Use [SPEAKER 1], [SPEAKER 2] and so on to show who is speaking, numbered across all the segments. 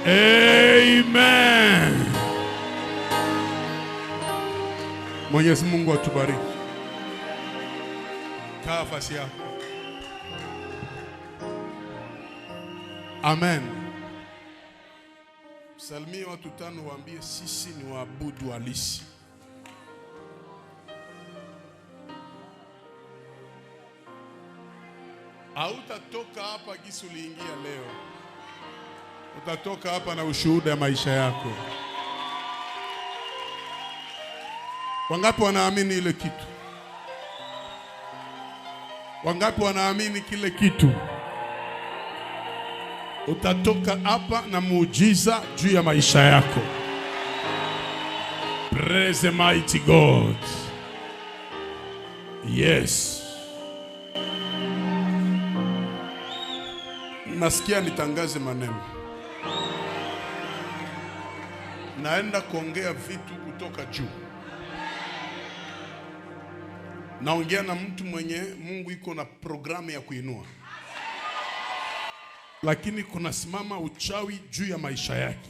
[SPEAKER 1] Amen. Mwenyezi Mungu atubariki. Kaa nafasi yako. Amen. Salimia watu tano, waambie sisi ni waabudu halisi. Hautatoka hapa gisi uliingia leo. Utatoka hapa na ushuhuda ya maisha yako. Wangapi wanaamini ile kitu? Wangapi wanaamini kile kitu? Utatoka hapa na muujiza juu ya maisha yako. Praise the mighty God. Yes. Nasikia nitangaze maneno. Naenda kuongea vitu kutoka juu. Naongea na mtu mwenye Mungu iko na programu ya kuinua. Lakini kuna simama uchawi juu ya maisha yake.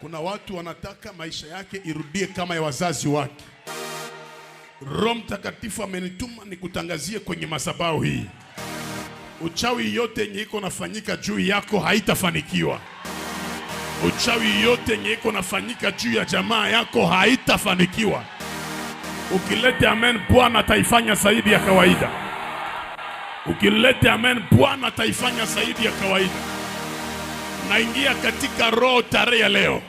[SPEAKER 1] Kuna watu wanataka maisha yake irudie kama ya wazazi wake. Roho Mtakatifu amenituma nikutangazie kwenye madhabahu hii. Uchawi yote yenye iko nafanyika juu yako haitafanikiwa. Uchawi yote yenye iko nafanyika juu ya jamaa yako haitafanikiwa. Ukilete amen, Bwana ataifanya zaidi ya kawaida. Ukilete amen, Bwana ataifanya zaidi ya kawaida. Naingia katika roho tarehe ya leo.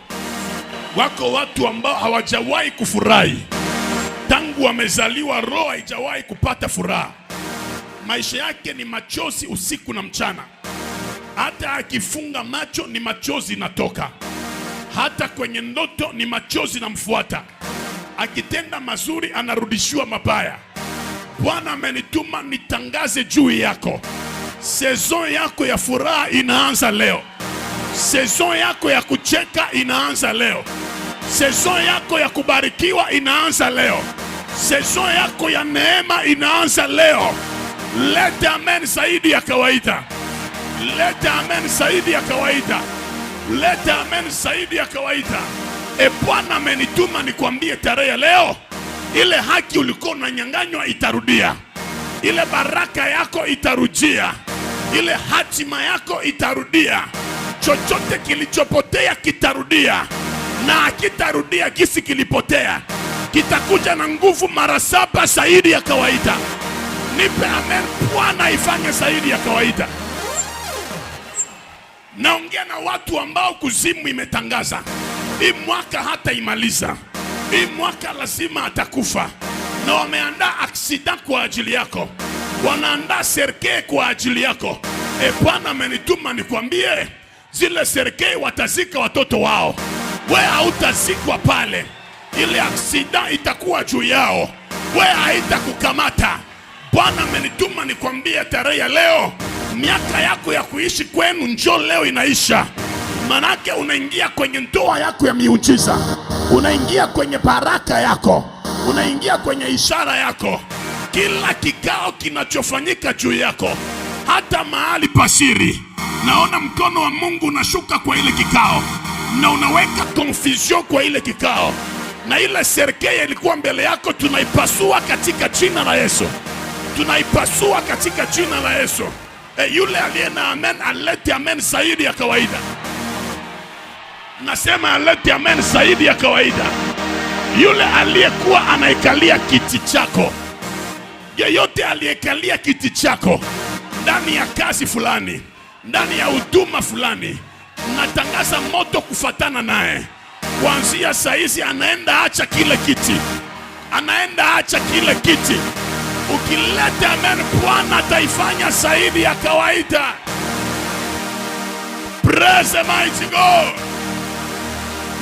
[SPEAKER 1] Wako watu ambao hawajawahi kufurahi. Tangu wamezaliwa roho haijawahi kupata furaha. Maisha yake ni machozi usiku na mchana. Hata akifunga macho ni machozi natoka. Hata kwenye ndoto ni machozi namfuata. Akitenda mazuri anarudishiwa mabaya. Bwana amenituma nitangaze juu yako. Sezon yako ya furaha inaanza leo. Sezon yako ya kucheka inaanza leo. Sezon yako ya kubarikiwa inaanza leo. Sezon yako ya neema inaanza leo. Lete amen zaidi ya kawaida. Lete amen zaidi ya kawaida. Lete amen zaidi ya kawaida. Bwana amenituma nikwambie tarehe ya leo, ile haki ulikuwa unanyang'anywa itarudia. Ile baraka yako itarujia. Ile hatima yako itarudia. Chochote kilichopotea kitarudia. Na kitarudia kisi kilipotea. Kitakuja na nguvu mara 7 zaidi ya kawaida. Nipe amen, Bwana ifanye zaidi ya kawaida. Naongea na watu ambao kuzimu imetangaza hii mwaka hata imaliza. Hii mwaka lazima atakufa. Na wameandaa aksida kwa ajili yako. Wanaandaa serikali kwa ajili yako. Bwana amenituma nikwambie, zile serikali watazika watoto wao. Wewe hautazikwa pale. Ile aksida itakuwa juu yao. Wewe haitakukamata. Bwana amenituma nikwambie tarehe ya leo, miaka yako ya kuishi kwenu njoo leo inaisha. Manake unaingia kwenye ndoa yako ya miujiza. Unaingia kwenye baraka yako. Unaingia kwenye ishara yako. Kila kikao kinachofanyika juu yako, hata mahali pasiri, naona mkono wa Mungu unashuka kwa ile kikao. Na unaweka confusion kwa ile kikao. Na ile serikali ilikuwa mbele yako tunaipasua katika jina la Yesu. Tunaipasua katika jina la Yesu. Yule aliye na amen alete amen zaidi ya kawaida. Nasema alete amen zaidi ya kawaida. Yule aliyekuwa anaikalia kiti chako, yeyote aliyekalia kiti chako ndani ya kazi fulani, ndani ya huduma fulani, natangaza moto kufatana naye. Kuanzia saa hizi anaenda acha kile kiti. Anaenda acha kile kiti. Ukileta amen, Bwana ataifanya zaidi ya kawaida. Praise the mighty God.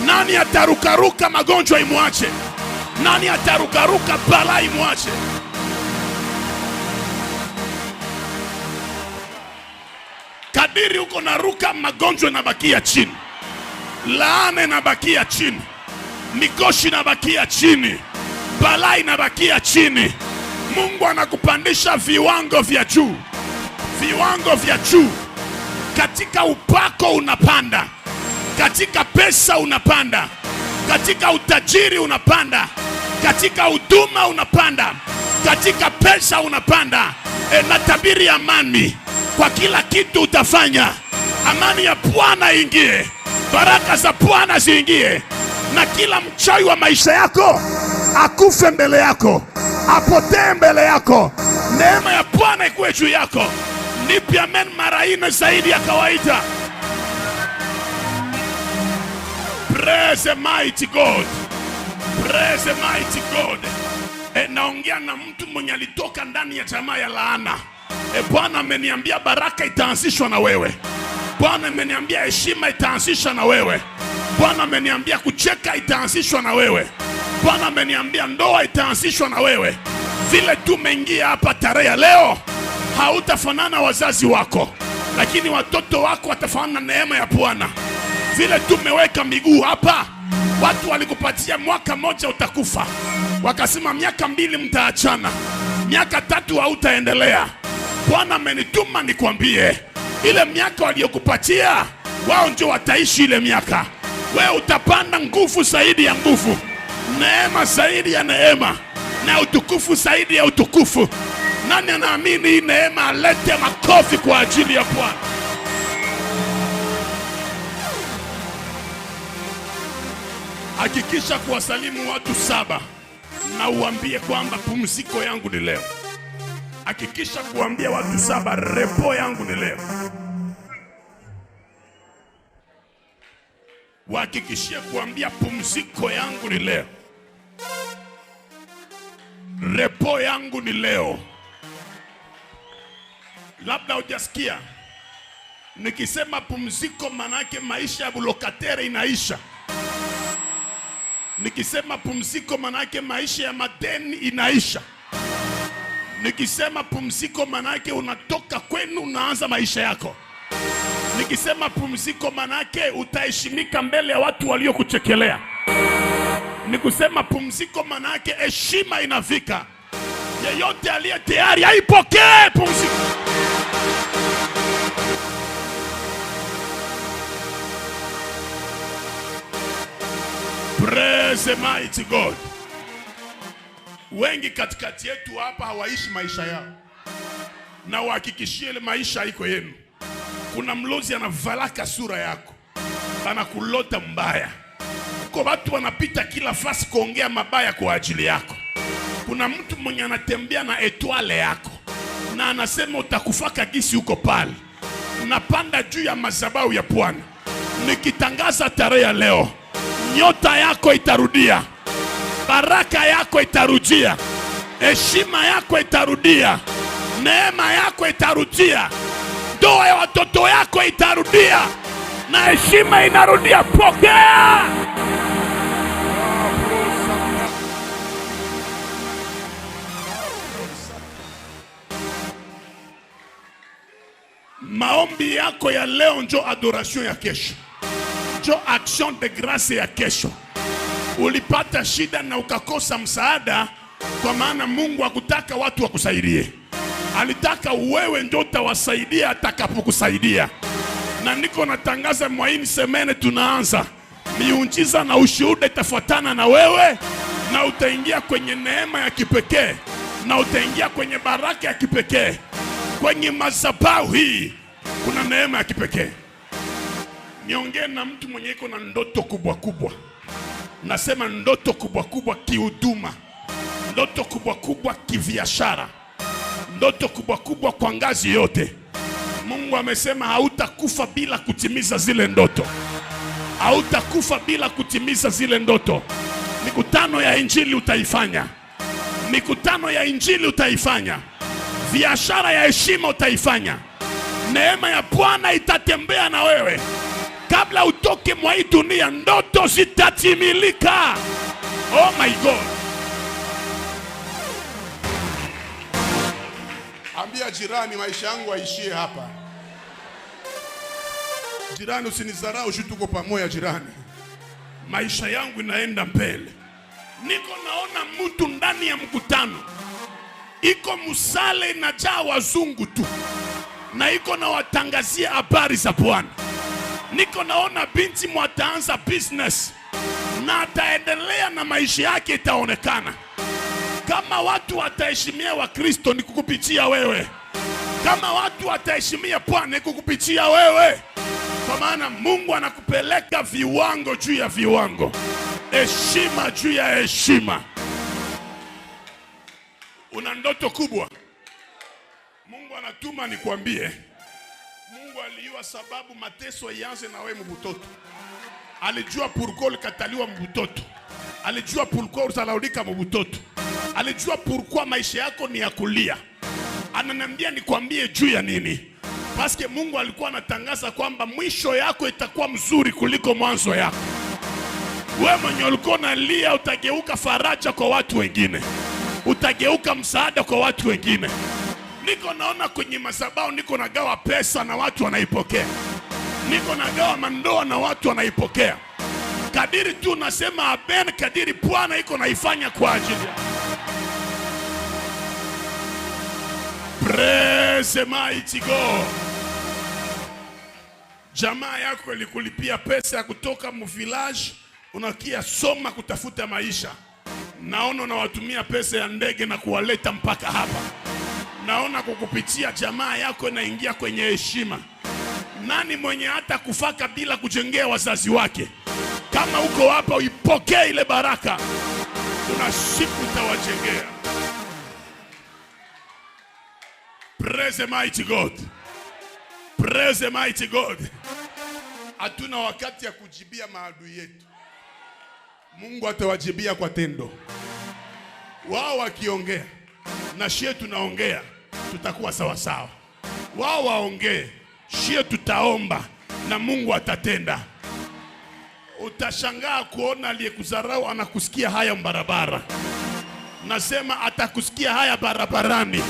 [SPEAKER 1] Nani atarukaruka magonjwa imwache? Nani atarukaruka balaa imwache? Kadiri uko naruka, magonjwa yanabakia chini. Laana inabakia chini. Mikoshi inabakia chini. Balaa inabakia chini. Mungu anakupandisha viwango vya juu. Viwango vya juu. Katika upako unapanda, katika pesa unapanda, katika utajiri unapanda, katika huduma unapanda, katika pesa unapanda. Natabiri amani kwa kila kitu utafanya. Amani ya Bwana ingie, baraka za Bwana ziingie, na kila mchawi wa maisha yako akufe mbele yako, apotee mbele yako. Neema ya Bwana ikuwe juu yako. Nipe amen mara 4 zaidi ya kawaida. Praise the mighty God. Praise the mighty God. Naongea na mtu mwenye alitoka ndani ya jamaa ya laana. Bwana ameniambia baraka itaanzishwa na wewe. Bwana ameniambia heshima itaanzishwa na wewe. Bwana ameniambia kucheka itaanzishwa na wewe. Bwana ameniambia ndoa itaanzishwa na wewe. Vile tumeingia hapa tarehe ya leo, hautafanana wazazi wako, lakini watoto wako watafanana na neema ya Bwana. Vile tumeweka miguu hapa, watu walikupatia mwaka moja utakufa, wakasema miaka 2 mtaachana, miaka 3 hautaendelea. Bwana amenituma nikwambie, ile miaka waliokupatia wao ndio wataishi ile miaka. Wewe utapanda nguvu zaidi ya nguvu, neema zaidi ya neema, na utukufu zaidi ya utukufu. Nani anaamini hii neema? Alete makofi kwa ajili ya Bwana. Hakikisha kuwasalimu watu 7 na uambie kwamba pumziko yangu ni leo. Hakikisha kuambia watu 7 repo yangu ni leo. Wahakikishie kuambia pumziko yangu ni leo, repo yangu ni leo. Labda hujasikia nikisema pumziko, manake maisha ya bulokatere inaisha. Nikisema pumziko, manake maisha ya madeni inaisha. Nikisema pumziko, manake unatoka kwenu unaanza maisha yako. Nikisema pumziko, manake utaheshimika mbele ya watu waliokuchekelea. Nikusema pumziko, manake heshima inafika. Yeyote aliye tayari aipokee pumziko. Praise the mighty God. Wengi katikati yetu hapa hawaishi maisha yao, na uhakikishie ile maisha haiko yenu. Kuna mlozi anavalaka sura yako, anakulota mbaya. Kwa watu wanapita kila fasi kuongea mabaya kwa ajili yako. Kuna mtu mwenye anatembea na etwale yako na anasema utakufaka gisi uko pale. Unapanda juu ya madhabahu ya Bwana. Nikitangaza tarehe ya leo, nyota yako itarudia, baraka yako itarudia, heshima yako itarudia, neema yako itarudia, ndoa ya watoto yako itarudia, na heshima inarudia. Pokea. Maombi yako ya leo njo adoration ya kesho, njo action de grâce ya kesho. Ulipata shida na ukakosa msaada, kwa maana Mungu hakutaka watu wakusaidie. Alitaka wewe ndio utawasaidia atakapokusaidia. Na niko natangaza mwaini semene tunaanza, miujiza na ushuhuda itafuatana na wewe, na utaingia kwenye neema ya kipekee, na utaingia kwenye baraka ya kipekee. Kwenye madhabahu hii kuna neema ya kipekee. Niongee na mtu mwenye iko na ndoto kubwa kubwa. Nasema ndoto kubwa kubwa kihuduma, ndoto kubwa kubwa kibiashara, ndoto kubwa kubwa kwa ngazi yote. Mungu amesema hautakufa bila kutimiza zile ndoto. Hautakufa bila kutimiza zile ndoto. Mikutano ya injili utaifanya. Mikutano ya injili utaifanya. Biashara ya heshima utaifanya. Neema ya Bwana itatembea na wewe. Kabla utoke mwa hii dunia, ndoto zitatimilika. Oh my God. Ambia jirani, maisha yangu haishie hapa. Jirani, usinizarau, tuko pamoja jirani. Maisha yangu inaenda mbele. Niko naona mtu ndani ya mkutano, iko musale inajaa wazungu tu. na iko na watangazia habari za Bwana. Niko naona binti mwataanza business na ataendelea na maisha yake itaonekana. Kama watu wataheshimia wa Kristo ni kukupitia wewe. Kama watu wataheshimia Bwana ni kukupitia wewe. Kwa maana Mungu anakupeleka viwango juu ya viwango, heshima juu ya heshima. Una ndoto kubwa, Mungu anatuma nikwambie. Mungu alijua sababu mateso ianze na wewe mbutoto. Alijua pourquoi ulikataliwa mbutoto. Alijua pourquoi utalaudika mbutoto. Alijua pourquoi maisha yako ni ya kulia. Ananiambia nikwambie juu ya nini? Paske Mungu alikuwa anatangaza kwamba mwisho yako itakuwa mzuri kuliko mwanzo yako. Wewe mwenye ulikuwa unalia utageuka faraja kwa watu wengine. Utageuka msaada kwa watu wengine. Niko naona kwenye madhabahu niko nagawa pesa na watu wanaipokea. Niko nagawa mandoa na watu wanaipokea. Kadiri tu nasema amen, kadiri Bwana iko naifanya kwa ajili yako. Praise mighty God. Jamaa yako ilikulipia pesa ya kutoka mu village, unakia soma kutafuta maisha. Naona unawatumia pesa ya ndege na kuwaleta mpaka hapa. Naona kukupitia jamaa yako inaingia kwenye heshima. Nani mwenye hata kufaka bila kujengea wazazi wake? Kama uko hapa uipokee ile baraka. Kuna siku utawajengea. Praise mighty God. Praise mighty God. Hatuna wakati ya kujibia maadui yetu. Mungu atawajibia kwa tendo. Wao wakiongea na shie tunaongea, tutakuwa sawa sawa. Wao waongee, shie tutaomba na Mungu atatenda. Utashangaa kuona aliyekudharau anakusikia haya barabara. Nasema atakusikia haya barabarani.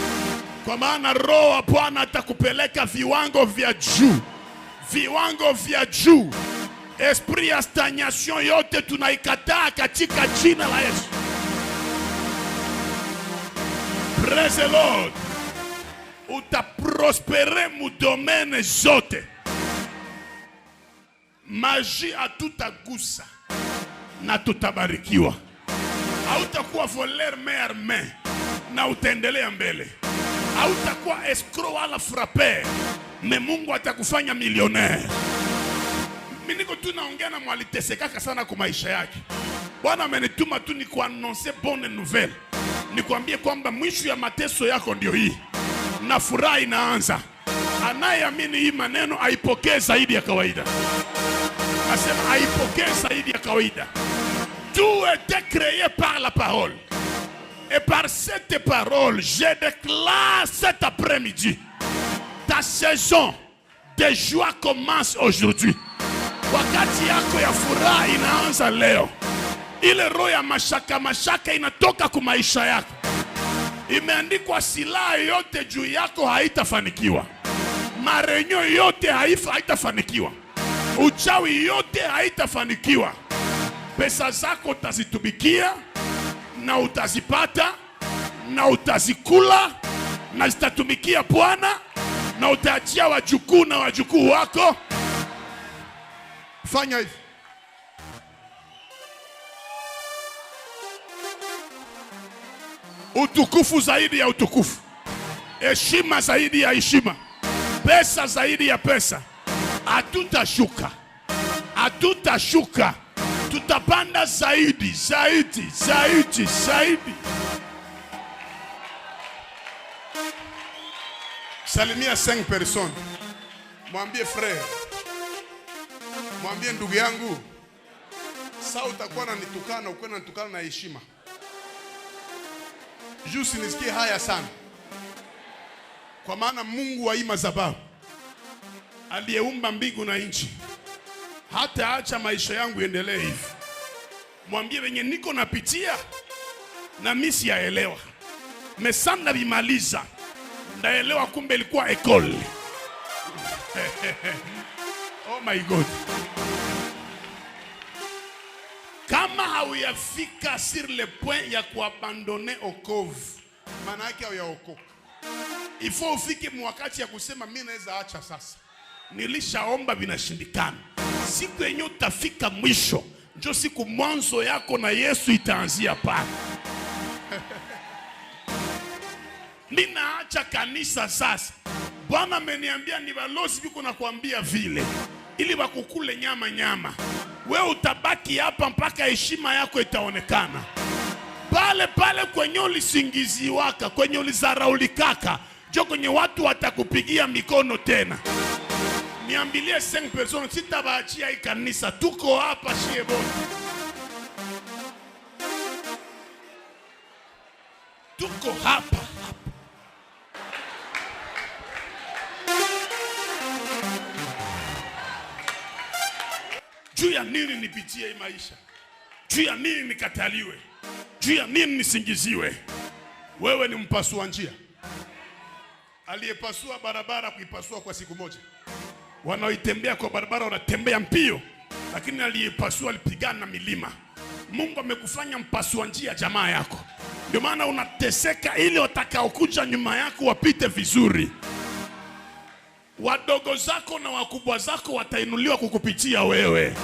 [SPEAKER 1] Kwa maana Roho wa Bwana atakupeleka viwango vya juu. Viwango vya juu. Esprit ya stagnation yote tunaikataa katika jina la Yesu. Praise the Lord. Utaprospere mu domaine zote. Maji hatutagusa na tutabarikiwa. Hautakuwa voler main na utaendelea mbele. Hautakuwa escroc wala frapper, na Mungu atakufanya millionaire. Mimi niko tu naongea na mwaliteseka sana kwa maisha yake. Bwana amenituma tu ni kuannoncer bonne nouvelle. Nikwambie kwamba mwisho ya mateso yako ndio hii. Na furaha inaanza. Anayeamini hii maneno aipokee zaidi ya kawaida. Nasema aipokee zaidi ya kawaida. Tout était créé par la parole. Et par cette parole, je déclare cet après-midi, ta saison de joie commence aujourd'hui. Wakati yako ya furaha inaanza leo. Ile roho ya mashaka inatoka kwa maisha yako. Imeandikwa silaha yote juu yako haitafanikiwa. Marenyo yote haitafanikiwa. Uchawi yote haitafanikiwa. Pesa zako utazitumikia na utazipata na utazikula na zitatumikia Bwana na utaachia wajukuu na wajukuu wako. Fanya hivi. Utukufu zaidi ya utukufu. Heshima zaidi ya heshima. Pesa zaidi ya pesa. Hatutashuka. Hatutashuka. Tutapanda zaidi, zaidi, zaidi, zaidi. Salimia 5 personnes. Mwambie frère. Mwambie ndugu yangu. Sasa utakuwa unanitukana, uko unanitukana na heshima. Jusi nisikie haya sana. Kwa maana Mungu wa hii madhabahu aliyeumba mbingu na nchi hata acha maisha yangu endelee hivi. Mwambie wenye niko napitia na mimi siyaelewa. Mesanda bimaliza. Ndaelewa kumbe ilikuwa ekole. Oh my God. Kama hauyafika sur le point ya kuabandonner okovu, maana yake hauyaokoka. ifo ufike mwakati ya kusema mimi naweza acha sasa. Nilishaomba vinashindikana. Siku yenye utafika mwisho, ndio siku mwanzo yako na Yesu itaanzia pale. Ninaacha kanisa sasa. Bwana ameniambia ni balozi biko na kuambia vile ili bakukule nyama. Wewe utabaki hapa mpaka heshima yako itaonekana. Pale kwenye ulisingiziwaka, kwenye ulizaraulikaka, jo kwenye watu watakupigia mikono tena. Niambilie 5 personnes sitabaachia hii kanisa. Tuko hapa shie bote. Tuko hapa. Juu ya nini nipitie hii maisha? Juu ya nini nikataliwe? Juu ya nini nisingiziwe? Wewe ni mpasua njia. Aliyepasua barabara kuipasua kwa siku moja. Wanaoitembea kwa barabara wanatembea mbio, lakini aliyepasua alipigana na milima. Mungu amekufanya mpasua njia jamaa yako. Ndio maana unateseka ili watakaokuja nyuma yako wapite vizuri. Wadogo zako na wakubwa zako watainuliwa kukupitia wewe.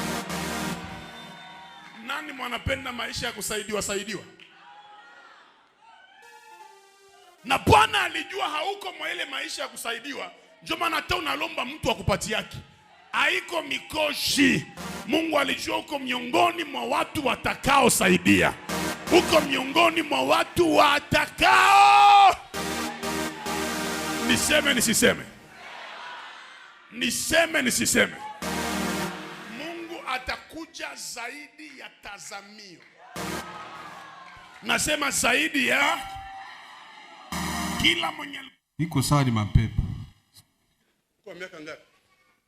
[SPEAKER 1] Nani mwanapenda maisha ya kusaidiwa? Na Bwana alijua hauko mwa ile maisha ya kusaidiwa. Ndio maana hata unalomba mtu akupatiaki. Haiko mikoshi. Mungu alijua uko miongoni mwa watu watakao saidia. Uko miongoni mwa watu watakao. Niseme nisiseme? Niseme nisiseme? Mungu atakuja zaidi ya tazamio. Nasema zaidi ya kila mwenye.
[SPEAKER 2] Iko sawa ni mapepo.
[SPEAKER 1] Kwa miaka ngapi?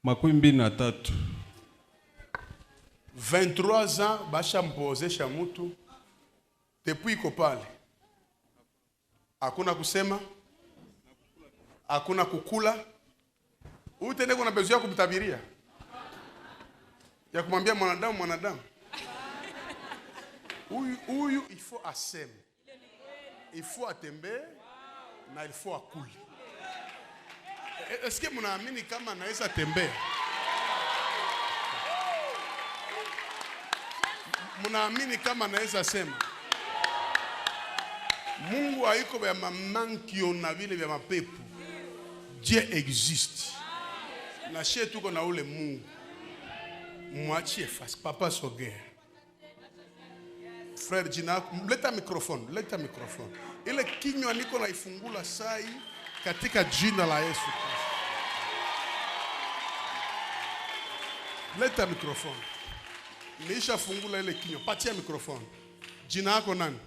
[SPEAKER 2] 23.
[SPEAKER 1] 23 ans basha mpozesha mtu. Depuis iko pale. Hakuna kusema. Hakuna kukula. Utende kuna bezo ya kumtabiria. Ya kumwambia mwanadamu. Huyu il faut aseme. Il faut atembee na il faut akule. Est-ce que mnaamini kama anaweza tembea? Mnaamini kama anaweza sema? Mungu haiko vya mamankio na vile vya mapepo. Dieu existe. Na shie tuko na ule Mungu. Mwachie fasi. Papa Sogea. Frère Jina, leta microphone. Ile kinywa niko na ifungula sai katika jina la Yesu Kristo. Leta microphone. Niisha fungula ile kinywa. Patia microphone. Jina yako nani?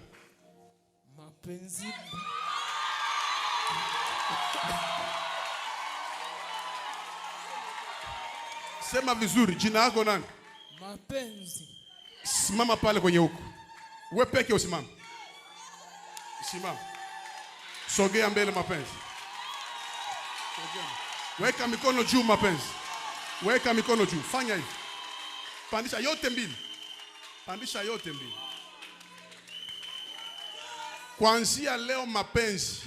[SPEAKER 3] Mapenzi.
[SPEAKER 1] Sema vizuri, jina yako nani?
[SPEAKER 3] Mapenzi.
[SPEAKER 1] Simama pale kwenye huko. Wewe peke usimame. Simama. Sogea mbele mapenzi. Sogea. Weka mikono juu mapenzi. Weka mikono juu. Fanya hivi. Pandisha yote mbili. Kuanzia leo mapenzi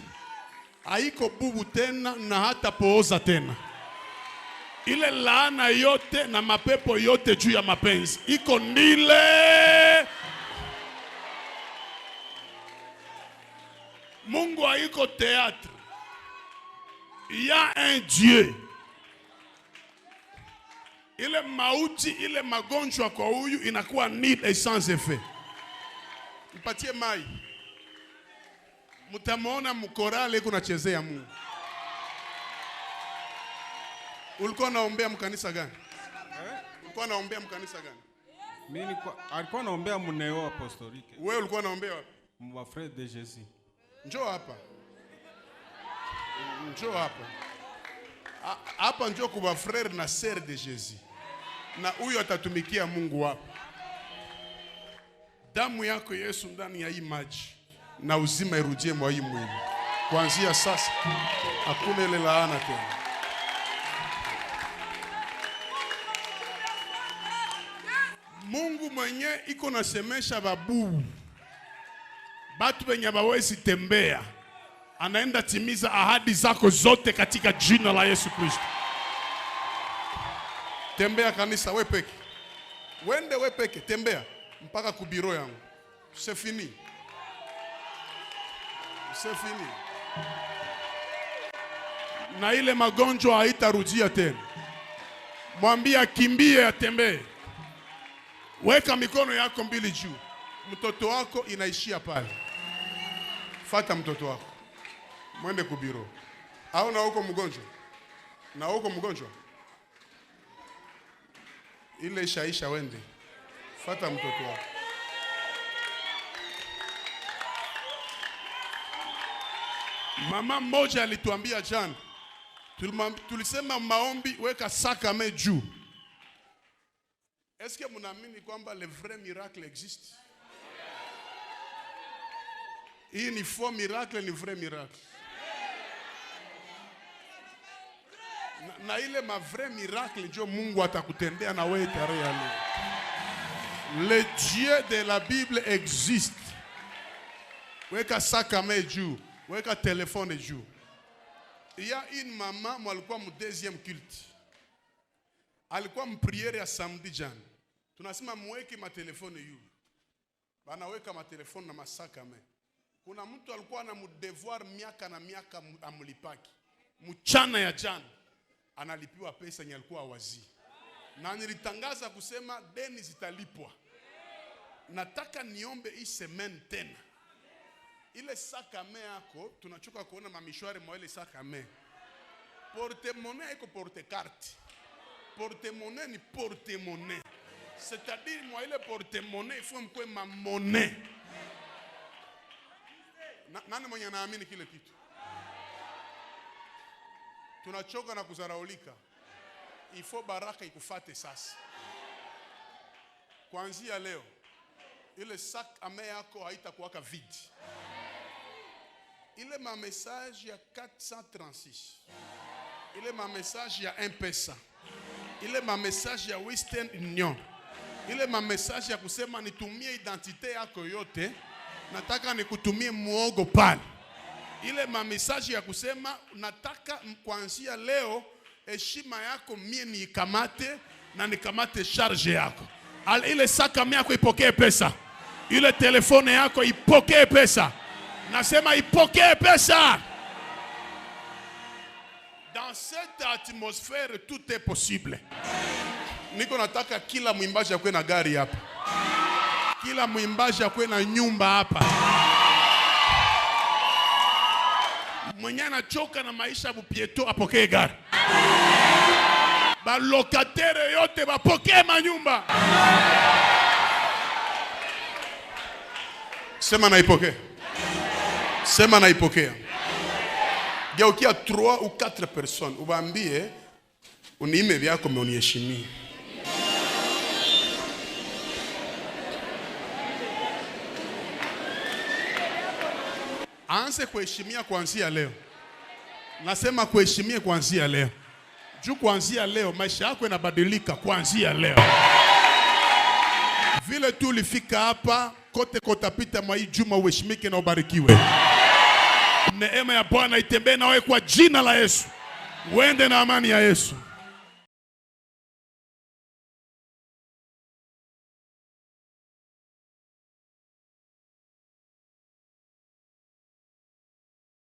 [SPEAKER 1] haiko bubu tena na hata pooza tena. Ile laana yote na mapepo yote juu ya mapenzi iko ndile. Mungu haiko théâtre. Il y a un Dieu. Ile mauti, ile magonjwa kwa huyu inakuwa nil et sans effet. Nipatie mai. Mtamuona mkorale kuna chezea Mungu. Ulikuwa naombea mkanisa gani? Ulikuwa naombea mkanisa gani?
[SPEAKER 2] Mimi alikuwa naombea Muneo Apostolique.
[SPEAKER 1] Wewe ulikuwa naombea wapi?
[SPEAKER 2] Mwa Frère de Jésus.
[SPEAKER 1] Njoo hapa. Hapa njoo kwa frère na sœur de Jésus. Na huyo atatumikia Mungu wapi? Damu yako Yesu ndani ya hii maji na uzima irudie mwa hii mwili. Kuanzia sasa hakuna ile laana tena. Mungu mwenye iko nasemesha babu. Batu benye bawezi tembea. anaenda timiza ahadi zako zote katika jina la Yesu Kristo. Tembea kanisa we peke. Wende we peke, tembea mpaka kubiro yangu. C'est fini. C'est fini. Na ile magonjwa haitarudia tena. Mwambie akimbie atembee. Weka mikono yako mbili juu. Mtoto wako inaishia pale. Fata mtoto wako. Mwende kubiro. Au na uko mgonjwa? Na uko mgonjwa? Ile ishaisha wende. Fata mtoto wako. Mama mmoja alituambia jana. Tulisema maombi weka sakame juu. Est-ce que mnaamini kwamba le vrai miracle existe? Hii ni faux miracle, ni vrai miracle. Na ile ma vrai miracle ndio Mungu atakutendea na wewe tarehe ya leo. Le Dieu de la Bible existe. Weka sakame juu, weka téléphone juu. Il y a une maman, moi alikuwa mu deuxième culte. Alikuwa mpriere ya samedi jana. Tunasema muweke ma telefone yu. Banaweka ma telefone na masakame. Kuna mtu alikuwa na mudevoir miaka na miaka amlipaki. Mchana ya jana analipiwa pesa yenye alikuwa wazi. Na nilitangaza kusema deni zitalipwa. Nataka niombe hii semaine tena. Ile sakame yako tunachoka kuona mamishwari mwa ile sakame. Porte-monnaie iko porte-carte. Porte-monnaie ni porte-monnaie. C'est-à-dire moi ile porte-monnaie il faut mkwe ma monnaie. Nani mwenye anaamini kile kitu? Tunachoka na kuzaraulika. Il faut baraka ikufate sasa. Kuanzia leo ile sak ame yako haitakuwaka vide. Ile ma message ya 436. Ile ma message ya M-Pesa. Ile ma message ya Western Union. Ile ma message ya kusema nitumie identite yako yote. Nataka nikutumie muogo pale. Ile ma message ya kusema nataka kuanzia leo heshima yako mie niikamate na nikamate charge yako. Ile sakame yako ipokee pesa. Ile telefone yako ipokee pesa. Nasema ipokee pesa. Dans cette atmosphère tout est possible. Niko nataka kila mwimbaji akwe na gari hapa. Kila mwimbaji akwe na nyumba hapa. Mwenye anachoka na maisha bupieto apokee gari. Ba locataire yote bapokee manyumba. Sema na ipokee. Sema na ipokea. Geukia 3 ou 4 personnes. Ubaambie uniime vyako meoniheshimie. Aanze kuheshimia kuanzia leo. Nasema kuheshimia kuanzia leo. Juu kuanzia leo maisha yako yanabadilika kuanzia leo. Vile tu ulifika hapa kote kotapita mwa hii juma uheshimike na ubarikiwe. Neema ya Bwana itembee na wewe kwa jina la Yesu. Uende na amani ya Yesu.